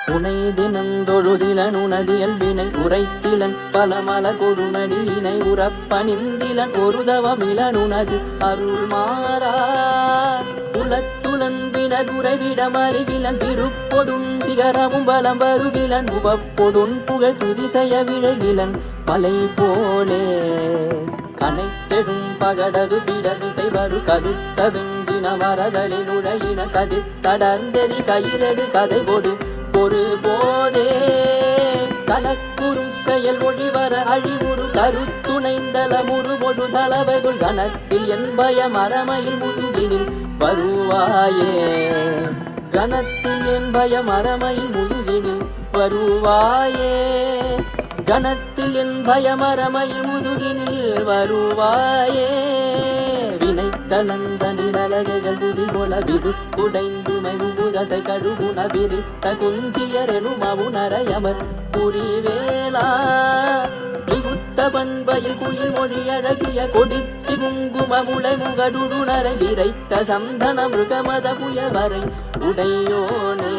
உனை தினம் தொழுதிலன் உனதியல் வினை உரைத்திலன் பலமல கொடுநடியினை உறப்பணிந்திலன் ஒருதவமிலன் உனது அருள் மாறா உலத்துலன் வினகுறைவிடம் அருகிலன் திருப்பொடும் சிகரமும் பலம் வருகிலன் உவப்பொடுன் புகழ் துதிசெய விழகிலன் பலை போலே கனைத்தெடும் பகடது பிடவிசை வரு கருத்த வெஞ்சின மரதலின் உழையின கதித்தடர்ந்தெறி கயிறெடு கதை கொடு ஒரு போதே கலக்குறும் செயல் ஒழிவர அழிவுறு கருத்துணைந்தல முறுபொடு தளவைகுள் கணத்தில் என் பயம் அறமையில் முதுகினில் வருவாயே கணத்தில் என் பயம் அறமையில் முதுகினில் வருவாயே கணத்தில் என் பயம் அறமையில் முதுகினில் வருவாயே வினைத்தளந்த நிழலகைகள் புதிகொல விது குடைந்து மெழுகுதசை கழுகுண விரித்த குஞ்சியரெனும் அவுணரையமர் புரிவேலா மிகுத்த பண்பையில் குயில் மொழி அழகிய கொடிச்சி குங்கும முளை முகடுணரை விரைத்த சந்தன மிருகமத புயவரை உடையோனே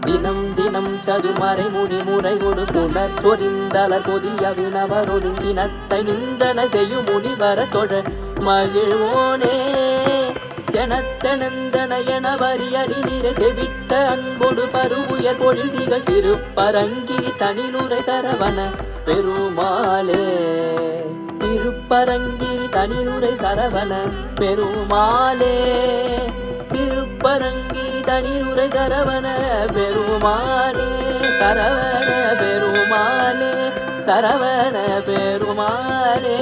தினம் தினம் சதுமறை முடி முறை கொடு புனர் சொரிந்தலர் கொதிய வினவரொடு சினத்தை நிந்தன செய்யும் முனிவர தொழ மகிழ்வோனே தெனத்தெனந்தன என வரியறி நிறை தெவிட்ட அன்பொடு பருவுயர் பொழுதிகள் திருப்பரங்கிரி தனிலுரை சரவண பெருமாளே திருப்பரங்கிரி தனிலுரை சரவண பெருமாளே திருப்பரங்கிரி தனிலுரை சரவண பெருமாளே சரவண பெருமாளே சரவண பெருமாளே